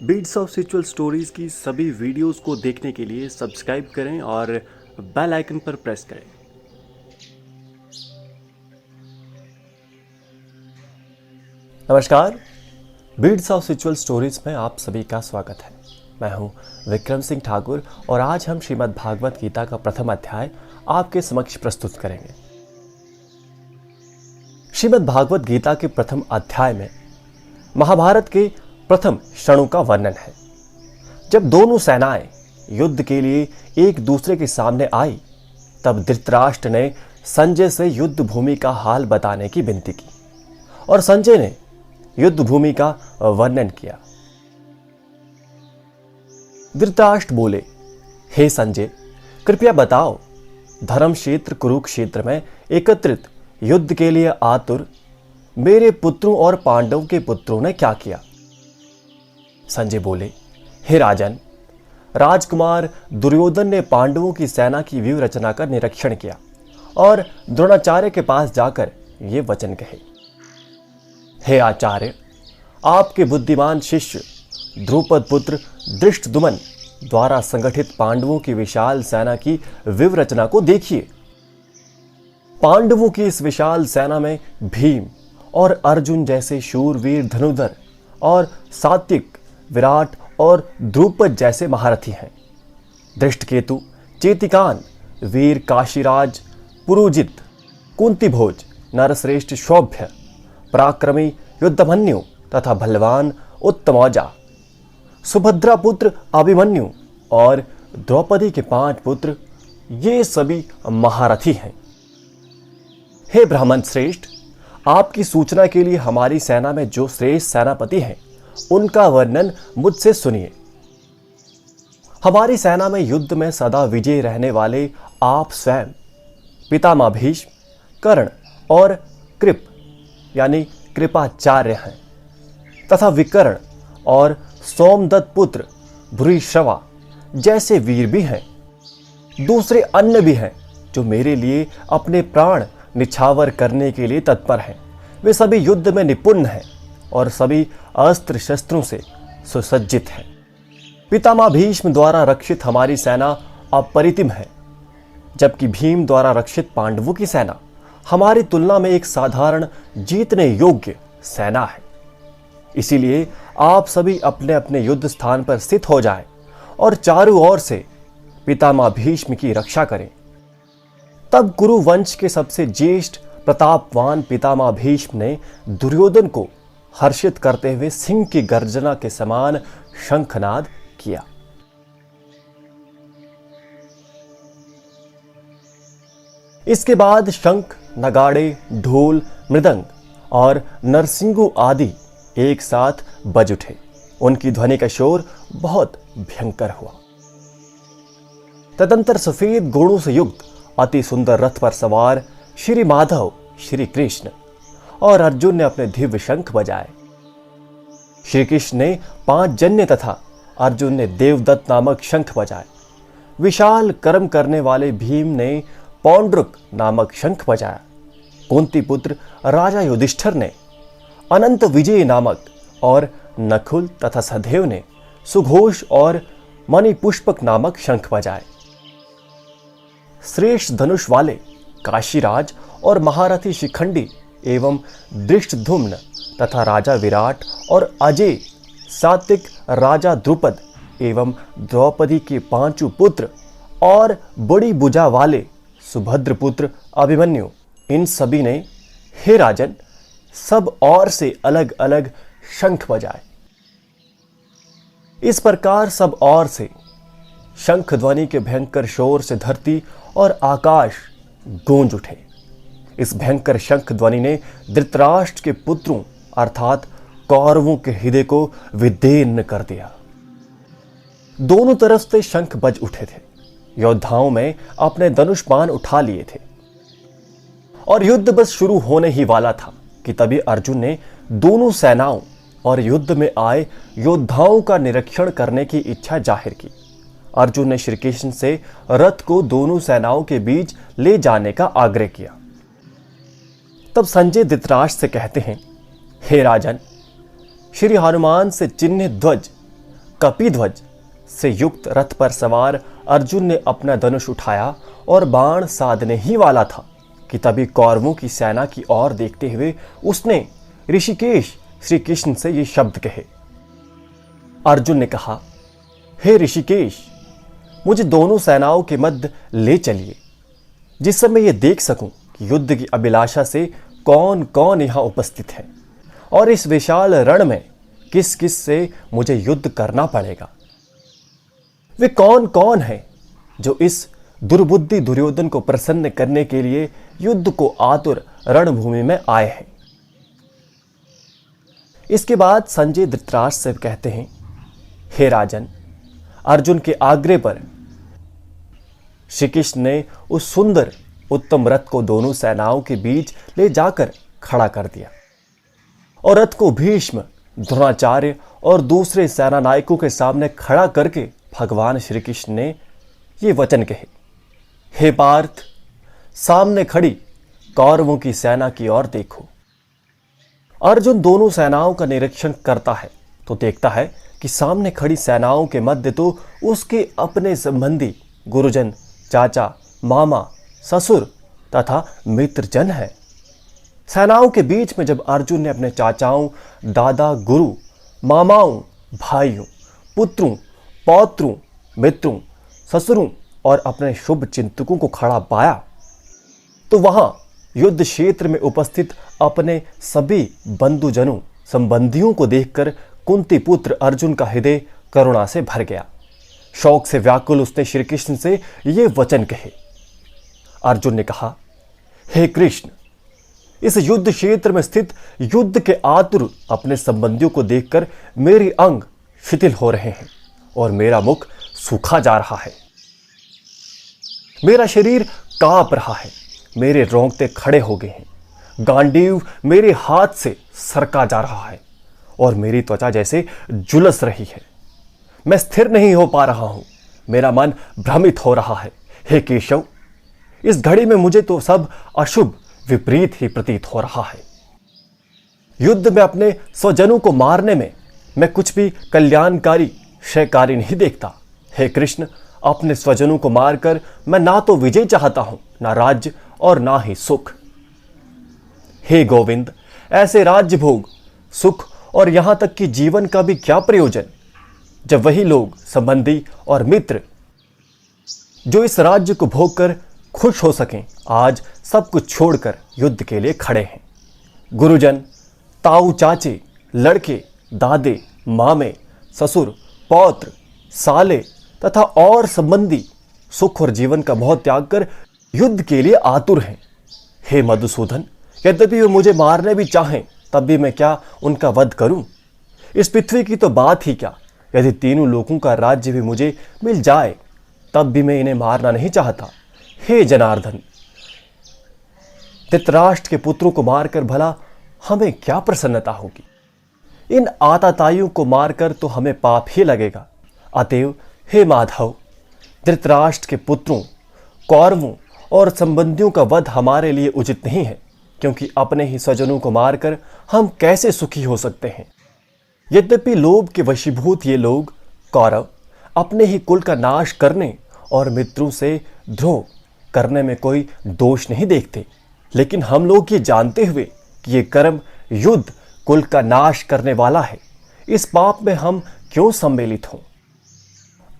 Beats of spiritual stories की सभी videos को देखने के लिए सब्सक्राइब करें और बेल आइकन पर प्रेस करें। नमस्कार, बीट्स ऑफ स्पिरिचुअल स्टोरीज में आप सभी का स्वागत है। मैं हूं विक्रम सिंह ठाकुर और आज हम श्रीमद् भागवत गीता का प्रथम अध्याय आपके समक्ष प्रस्तुत करेंगे। श्रीमद् भागवत गीता के प्रथम अध्याय में महाभारत के प्रथम क्षणों का वर्णन है। जब दोनों सेनाएं युद्ध के लिए एक दूसरे के सामने आई, तब धृतराष्ट्र ने संजय से युद्ध भूमि का हाल बताने की विनती की और संजय ने युद्ध भूमि का वर्णन किया। धृतराष्ट्र बोले, हे संजय, कृपया बताओ, धर्म क्षेत्र कुरुक्षेत्र में एकत्रित युद्ध के लिए आतुर मेरे पुत्रों और पांडवों के पुत्रों ने क्या किया? संजय बोले, हे राजन, राजकुमार दुर्योधन ने पांडवों की सेना की व्यूह रचना का निरीक्षण किया और द्रोणाचार्य के पास जाकर ये वचन कहे, हे आचार्य, आपके बुद्धिमान शिष्य द्रुपद पुत्र धृष्टद्युम्न द्वारा संगठित पांडवों की विशाल सेना की व्यूह रचना को देखिए। पांडवों की इस विशाल सेना में भीम और अर्जुन जैसे शूरवीर धनुर्धर और सात्विक विराट और द्रुपद जैसे महारथी हैं। धृष्टकेतु, चेतिकान, वीर काशीराज, पुरुजित, कुंतीभोज, नरश्रेष्ठ शौभ्य, पराक्रमी युद्धमन्यु तथा बलवान उत्तमौजा, सुभद्रा पुत्र अभिमन्यु और द्रौपदी के 5 पुत्र, ये सभी महारथी हैं। हे ब्राह्मण श्रेष्ठ, आपकी सूचना के लिए हमारी सेना में जो श्रेष्ठ सेनापति हैं, उनका वर्णन मुझसे सुनिए। हमारी सेना में युद्ध में सदा विजयी रहने वाले आप स्वयं पितामह भीष्म, कर्ण और कृप यानी कृपाचार्य हैं तथा विकर्ण और सोमदत्त पुत्र भूरिश्रवा जैसे वीर भी हैं। दूसरे अन्य भी हैं जो मेरे लिए अपने प्राण निछावर करने के लिए तत्पर हैं। वे सभी युद्ध में निपुण हैं और सभी अस्त्र शस्त्रों से सुसज्जित है। पितामह भीष्म द्वारा रक्षित हमारी सेना अपरितिम है, जबकि भीम द्वारा रक्षित पांडवों की सेना हमारी तुलना में एक साधारण जीतने योग्य सेना है। इसीलिए आप सभी अपने अपने युद्ध स्थान पर स्थित हो जाएं और चारों ओर से पितामह भीष्म की रक्षा करें। तब कुरु वंश के सबसे ज्येष्ठ प्रतापवान पितामह भीष्म ने दुर्योधन को हर्षित करते हुए सिंह की गर्जना के समान शंखनाद किया। इसके बाद शंख, नगाड़े, ढोल, मृदंग और नरसिंगू आदि एक साथ बज उठे। उनकी ध्वनि का शोर बहुत भयंकर हुआ। तदंतर सफेद घोड़ों से युक्त अति सुंदर रथ पर सवार श्री माधव, श्री कृष्ण और अर्जुन ने अपने दिव्य शंख बजाए। श्री कृष्ण ने 5 जन्य तथा अर्जुन ने देवदत्त नामक शंख बजाए। विशाल कर्म करने वाले भीम ने पौंड्रुक नामक शंख बजाया। कुंती पुत्र राजा युधिष्ठिर ने अनंत विजय नामक और नकुल तथा सहदेव ने सुघोष और मणिपुष्पक नामक शंख बजाए। श्रेष्ठ धनुष वाले काशीराज और महारथी शिखंडी एवं धृष्टद्युम्न तथा राजा विराट और अजय, सात्विक राजा द्रुपद एवं द्रौपदी के 5 पुत्र और बड़ी भुजा वाले सुभद्र पुत्र अभिमन्यु, इन सभी ने, हे राजन, सब और से अलग अलग शंख बजाए। इस प्रकार सब और से शंख ध्वनि के भयंकर शोर से धरती और आकाश गूंज उठे। इस भयंकर शंख ध्वनि ने धृतराष्ट्र के पुत्रों अर्थात कौरवों के हृदय को विदीर्ण कर दिया। दोनों तरफ से शंख बज उठे थे। योद्धाओं में अपने धनुष बाण उठा लिए थे और युद्ध बस शुरू होने ही वाला था कि तभी अर्जुन ने दोनों सेनाओं और युद्ध में आए योद्धाओं का निरीक्षण करने की इच्छा जाहिर की। अर्जुन ने श्री कृष्ण से रथ को दोनों सेनाओं के बीच ले जाने का आग्रह किया। तब संजय धृतराष्ट्र से कहते हैं, हे राजन, श्री हनुमान से चिन्हित ध्वज कपिध्वज से युक्त रथ पर सवार अर्जुन ने अपना धनुष उठाया और बाण साधने ही वाला था कि तभी कौरवों की सेना की ओर देखते हुए उसने ऋषिकेश श्री कृष्ण से ये शब्द कहे। अर्जुन ने कहा, हे ऋषिकेश, मुझे दोनों सेनाओं के मध्य ले चलिए, जिससे मैं ये देख सकूं कि युद्ध की अभिलाषा से कौन कौन यहां उपस्थित है और इस विशाल रण में किस किस से मुझे युद्ध करना पड़ेगा। वे कौन कौन हैं जो इस दुर्बुद्धि दुर्योधन को प्रसन्न करने के लिए युद्ध को आतुर रणभूमि में आए हैं। इसके बाद संजय धृतराष्ट्र से कहते हैं, हे राजन, अर्जुन के आग्रह पर श्री कृष्ण ने उस सुंदर उत्तम रथ को दोनों सेनाओं के बीच ले जाकर खड़ा कर दिया और रथ को भीष्म, द्रोणाचार्य और दूसरे सेना नायकों के सामने खड़ा करके भगवान श्री कृष्ण ने ये वचन कहे, हे पार्थ, सामने खड़ी कौरवों की सेना की ओर देखो। अर्जुन दोनों सेनाओं का निरीक्षण करता है तो देखता है कि सामने खड़ी सेनाओं के मध्य तो उसके अपने संबंधी गुरुजन, चाचा, मामा, ससुर तथा मित्रजन है। सेनाओं के बीच में जब अर्जुन ने अपने चाचाओं, दादा, गुरु, मामाओं, भाइयों, पुत्रों, पौत्रों, मित्रों, ससुरों और अपने शुभ चिंतकों को खड़ा पाया तो वहां युद्ध क्षेत्र में उपस्थित अपने सभी बंधुजनों, संबंधियों को देखकर कुंती पुत्र अर्जुन का हृदय करुणा से भर गया। शौक से व्याकुल उसने श्री कृष्ण से ये वचन कहे। अर्जुन ने कहा, हे कृष्ण, इस युद्ध क्षेत्र में स्थित युद्ध के आतुर अपने संबंधियों को देखकर मेरे अंग शिथिल हो रहे हैं और मेरा मुख सूखा जा रहा है। मेरा शरीर कांप रहा है, मेरे रोंगटे खड़े हो गए हैं, गांडीव मेरे हाथ से सरका जा रहा है और मेरी त्वचा जैसे झुलस रही है। मैं स्थिर नहीं हो पा रहा हूं, मेरा मन भ्रमित हो रहा है। हे केशव, इस घड़ी में मुझे तो सब अशुभ विपरीत ही प्रतीत हो रहा है। युद्ध में अपने स्वजनों को मारने में मैं कुछ भी कल्याणकारी, क्षयकारी नहीं देखता। हे कृष्ण, अपने स्वजनों को मारकर मैं ना तो विजय चाहता हूं, ना राज्य और ना ही सुख। हे गोविंद, ऐसे राज्य भोग, सुख और यहां तक कि जीवन का भी क्या प्रयोजन जब वही लोग, संबंधी और मित्र जो इस राज्य को भोग कर खुश हो सकें, आज सब कुछ छोड़कर युद्ध के लिए खड़े हैं। गुरुजन, ताऊ, चाचे, लड़के, दादे, मामे, ससुर, पौत्र, साले तथा और संबंधी सुख और जीवन का मोह त्याग कर युद्ध के लिए आतुर हैं। हे मधुसूदन, यद्यपि वे मुझे मारने भी चाहें तब भी मैं क्या उनका वध करूं? इस पृथ्वी की तो बात ही क्या, यदि तीनों लोगों का राज्य भी मुझे मिल जाए तब भी मैं इन्हें मारना नहीं चाहता। हे जनार्दन, धृतराष्ट्र के पुत्रों को मारकर भला हमें क्या प्रसन्नता होगी? इन आताताइयों को मारकर तो हमें पाप ही लगेगा। अतएव हे माधव, धृतराष्ट्र के पुत्रों, कौरवों और संबंधियों का वध हमारे लिए उचित नहीं है, क्योंकि अपने ही स्वजनों को मारकर हम कैसे सुखी हो सकते हैं? यद्यपि लोभ के वशीभूत ये लोग कौरव अपने ही कुल का नाश करने और मित्रों से द्रोह करने में कोई दोष नहीं देखते, लेकिन हम लोग ये जानते हुए कि ये कर्म युद्ध कुल का नाश करने वाला है, इस पाप में हम क्यों सम्मिलित हों?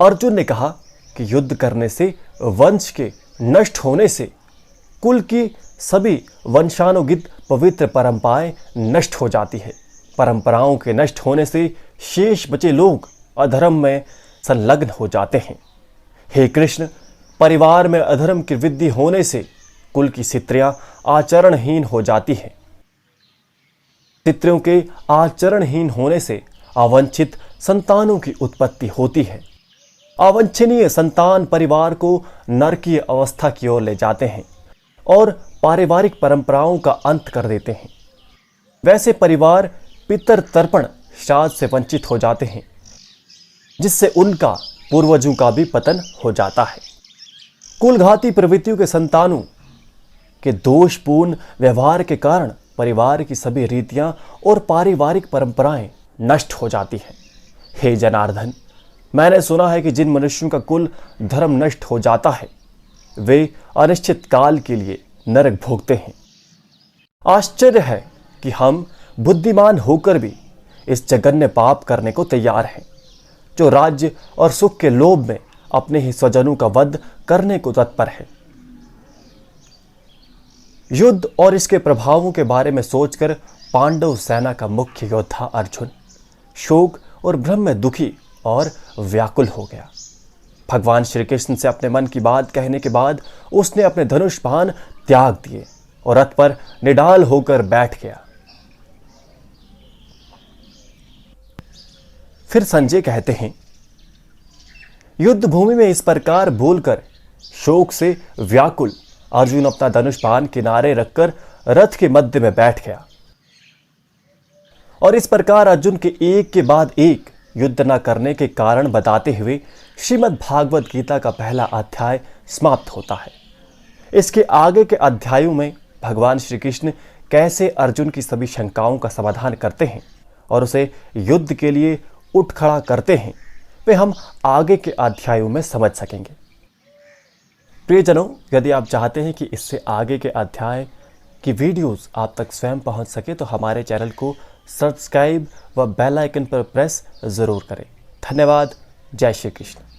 अर्जुन ने कहा कि युद्ध करने से, वंश के नष्ट होने से कुल की सभी वंशानुगत पवित्र परंपराएं नष्ट हो जाती है। परंपराओं के नष्ट होने से शेष बचे लोग अधर्म में संलग्न हो जाते हैं। हे कृष्ण, परिवार में अधर्म की वृद्धि होने से कुल की स्त्रियां आचरणहीन हो जाती हैं। स्त्रियों के आचरणहीन होने से अवांछित संतानों की उत्पत्ति होती है। अवांछनीय संतान परिवार को नरकीय अवस्था की ओर ले जाते हैं और पारिवारिक परंपराओं का अंत कर देते हैं। वैसे परिवार पितर तर्पण श्राद्ध से वंचित हो जाते हैं, जिससे उनका पूर्वजों का भी पतन हो जाता है। कुलघाती प्रवृत्तियों के संतानों के दोषपूर्ण व्यवहार के कारण परिवार की सभी रीतियां और पारिवारिक परंपराएं नष्ट हो जाती हैं। हे जनार्दन, मैंने सुना है कि जिन मनुष्यों का कुल धर्म नष्ट हो जाता है वे अनिश्चित काल के लिए नरक भोगते हैं। आश्चर्य है कि हम बुद्धिमान होकर भी इस जघन्य पाप करने को तैयार हैं, जो राज्य और सुख के लोभ में अपने ही स्वजनों का वध करने को तत्पर है। युद्ध और इसके प्रभावों के बारे में सोचकर पांडव सेना का मुख्य योद्धा अर्जुन शोक और भ्रम में दुखी और व्याकुल हो गया। भगवान श्री कृष्ण से अपने मन की बात कहने के बाद उसने अपने धनुष बाण त्याग दिए और रथ पर निडाल होकर बैठ गया। फिर संजय कहते हैं, युद्ध भूमि में इस प्रकार बोलकर शोक से व्याकुल अर्जुन अपना धनुष बाण किनारे रखकर रथ के मध्य में बैठ गया। और इस प्रकार अर्जुन के एक के बाद एक युद्ध न करने के कारण बताते हुए श्रीमद् भागवत गीता का पहला अध्याय समाप्त होता है। इसके आगे के अध्यायों में भगवान श्री कृष्ण कैसे अर्जुन की सभी शंकाओं का समाधान करते हैं और उसे युद्ध के लिए उठ खड़ा करते हैं, वे हम आगे के अध्यायों में समझ सकेंगे। प्रियजनों, यदि आप चाहते हैं कि इससे आगे के अध्याय की वीडियोस आप तक स्वयं पहुंच सके तो हमारे चैनल को सब्सक्राइब व बेल आइकन पर प्रेस जरूर करें। धन्यवाद। जय श्री कृष्ण।